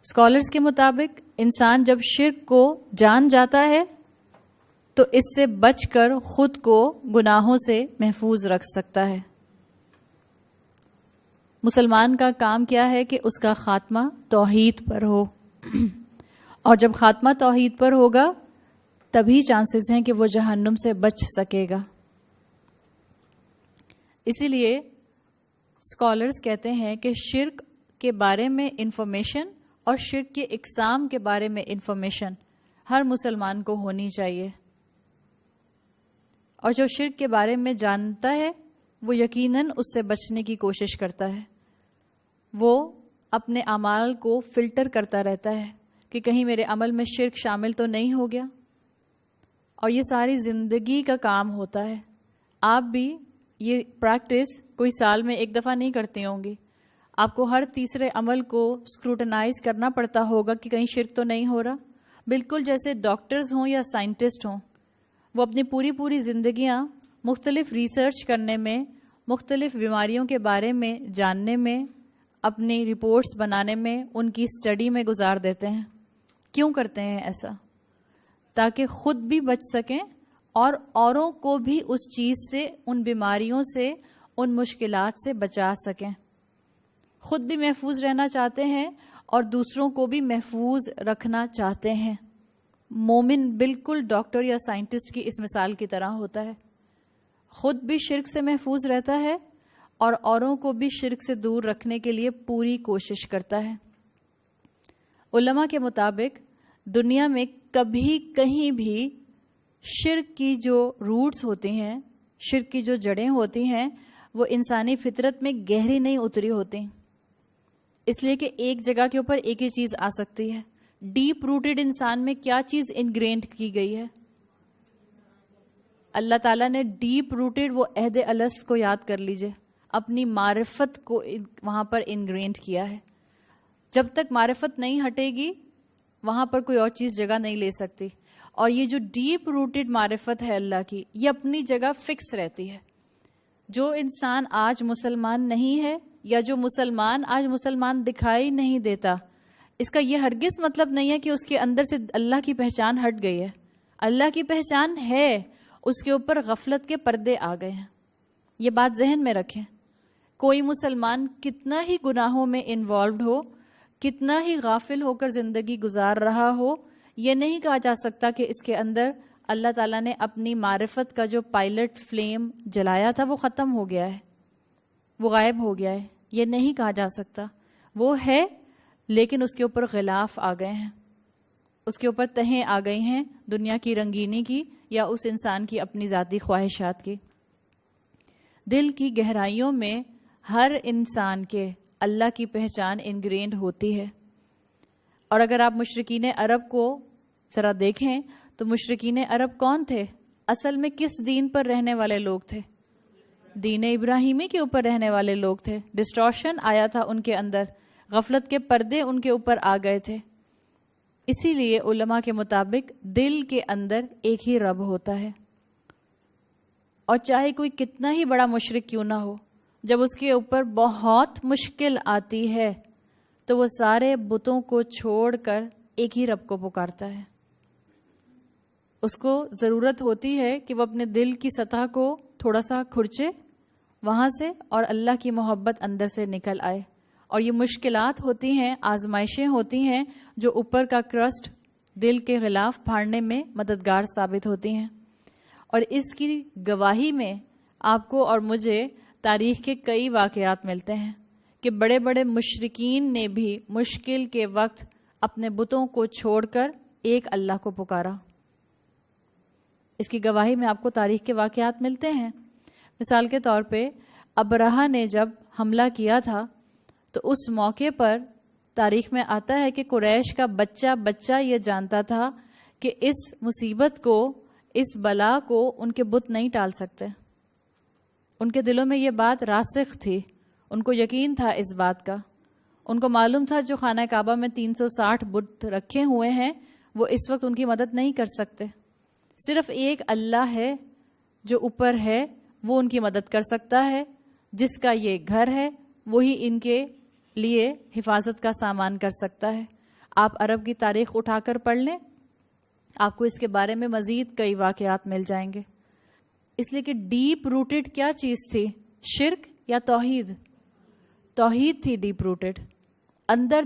Scholars کے مطابق انسان جب شرک کو جان جاتا ہے تو اس سے بچ کر خود کو گناہوں سے محفوظ رکھ سکتا ہے. مسلمان کا کام کیا ہے کہ اس کا خاتمہ توحید پر ہو، اور جب خاتمہ توحید پر ہوگا تبھی چانسز ہیں کہ وہ جہنم سے بچ سکے گا. اسی لیے اسکالرز کہتے ہیں کہ شرک کے بارے میں انفارمیشن اور شرک کی اقسام کے بارے میں انفارمیشن ہر مسلمان کو ہونی چاہیے، اور جو شرک کے بارے میں جانتا ہے وہ یقیناً اس سے بچنے کی کوشش کرتا ہے. وہ اپنے اعمال کو فلٹر کرتا رہتا ہے کہ کہیں میرے عمل میں شرک شامل تو نہیں ہو گیا، اور یہ ساری زندگی کا کام ہوتا ہے. آپ بھی یہ پریکٹس کوئی سال میں ایک دفعہ نہیں کرتے ہوں گے. آپ کو ہر تیسرے عمل کو اسکروٹنائز کرنا پڑتا ہوگا کہ کہیں شرک تو نہیں ہو رہا. بالکل جیسے ڈاکٹرز ہوں یا سائنٹسٹ ہوں، وہ اپنی پوری زندگیاں مختلف ریسرچ کرنے میں، مختلف بیماریوں کے بارے میں جاننے میں، اپنی رپورٹس بنانے میں، ان کی اسٹڈی میں گزار دیتے ہیں. کیوں کرتے ہیں ایسا؟ تاکہ خود بھی بچ سکیں اور اوروں کو بھی اس چیز سے، ان بیماریوں سے، ان مشکلات سے بچا سکیں. خود بھی محفوظ رہنا چاہتے ہیں اور دوسروں کو بھی محفوظ رکھنا چاہتے ہیں. مومن بالکل ڈاکٹر یا سائنٹسٹ کی اس مثال کی طرح ہوتا ہے. خود بھی شرک سے محفوظ رہتا ہے اور اوروں کو بھی شرک سے دور رکھنے کے لیے پوری کوشش کرتا ہے. علماء کے مطابق دنیا میں کبھی کہیں بھی شرک کی جو روٹس ہوتی ہیں، شرک کی جو جڑیں ہوتی ہیں، وہ انسانی فطرت میں گہری نہیں اتری ہوتی. اس لیے کہ ایک جگہ کے اوپر ایک ہی چیز آ سکتی ہے. ڈیپ روٹڈ انسان میں کیا چیز انگرینڈ کی گئی ہے؟ اللہ تعالیٰ نے ڈیپ روٹڈ وہ عہد الست کو یاد کر لیجئے، اپنی معرفت کو وہاں پر انگرینڈ کیا ہے. جب تک معرفت نہیں ہٹے گی وہاں پر کوئی اور چیز جگہ نہیں لے سکتی. اور یہ جو ڈیپ روٹڈ معرفت ہے اللہ کی، یہ اپنی جگہ فکس رہتی ہے. جو انسان آج مسلمان نہیں ہے، یا جو مسلمان آج مسلمان دکھائی نہیں دیتا، اس کا یہ ہرگز مطلب نہیں ہے کہ اس کے اندر سے اللہ کی پہچان ہٹ گئی ہے. اللہ کی پہچان ہے، اس کے اوپر غفلت کے پردے آ گئے ہیں. یہ بات ذہن میں رکھیں. کوئی مسلمان کتنا ہی گناہوں میں انوالوڈ ہو، کتنا ہی غافل ہو کر زندگی گزار رہا ہو، یہ نہیں کہا جا سکتا کہ اس کے اندر اللہ تعالیٰ نے اپنی معرفت کا جو پائلٹ فلیم جلایا تھا وہ ختم ہو گیا ہے، وہ غائب ہو گیا ہے. یہ نہیں کہا جا سکتا. وہ ہے، لیکن اس کے اوپر غلاف آ گئے ہیں، اس کے اوپر تہیں آ گئی ہیں دنیا کی رنگینی کی یا اس انسان کی اپنی ذاتی خواہشات کی. دل کی گہرائیوں میں ہر انسان کے اللہ کی پہچان انگرینڈ ہوتی ہے. اور اگر آپ مشرکین عرب کو ذرا دیکھیں تو مشرکین عرب کون تھے؟ اصل میں کس دین پر رہنے والے لوگ تھے؟ دین ابراہیمی کے اوپر رہنے والے لوگ تھے. ڈسٹورشن آیا تھا ان کے اندر، غفلت کے پردے ان کے اوپر آ گئے تھے. اسی لیے علماء کے مطابق دل کے اندر ایک ہی رب ہوتا ہے، اور چاہے کوئی کتنا ہی بڑا مشرک کیوں نہ ہو، جب اس کے اوپر بہت مشکل آتی ہے تو وہ سارے بتوں کو چھوڑ کر ایک ہی رب کو پکارتا ہے. اس کو ضرورت ہوتی ہے کہ وہ اپنے دل کی سطح کو تھوڑا سا کھرچے وہاں سے، اور اللہ کی محبت اندر سے نکل آئے. اور یہ مشکلات ہوتی ہیں، آزمائشیں ہوتی ہیں جو اوپر کا کرسٹ دل کے غلاف پھاڑنے میں مددگار ثابت ہوتی ہیں. اور اس کی گواہی میں آپ کو اور مجھے تاریخ کے کئی واقعات ملتے ہیں کہ بڑے بڑے مشرکین نے بھی مشکل کے وقت اپنے بتوں کو چھوڑ کر ایک اللہ کو پکارا. اس کی گواہی میں آپ کو تاریخ کے واقعات ملتے ہیں. مثال کے طور پہ ابرہہ نے جب حملہ کیا تھا تو اس موقع پر تاریخ میں آتا ہے کہ قریش کا بچہ بچہ یہ جانتا تھا کہ اس مصیبت کو، اس بلا کو ان کے بت نہیں ٹال سکتے. ان کے دلوں میں یہ بات راسخ تھی، ان کو یقین تھا اس بات کا. ان کو معلوم تھا جو خانہ کعبہ میں 360 بت رکھے ہوئے ہیں وہ اس وقت ان کی مدد نہیں کر سکتے. صرف ایک اللہ ہے جو اوپر ہے، وہ ان کی مدد کر سکتا ہے. جس کا یہ گھر ہے وہی ان کے لیے حفاظت کا سامان کر سکتا ہے. آپ عرب کی تاریخ اٹھا کر پڑھ لیں، آپ کو اس کے بارے میں مزید کئی واقعات مل جائیں گے. اس لیے کہ ڈیپ روٹڈ کیا چیز تھی؟ شرک یا توحید؟ توحید تھی ڈیپ روٹڈ. اندر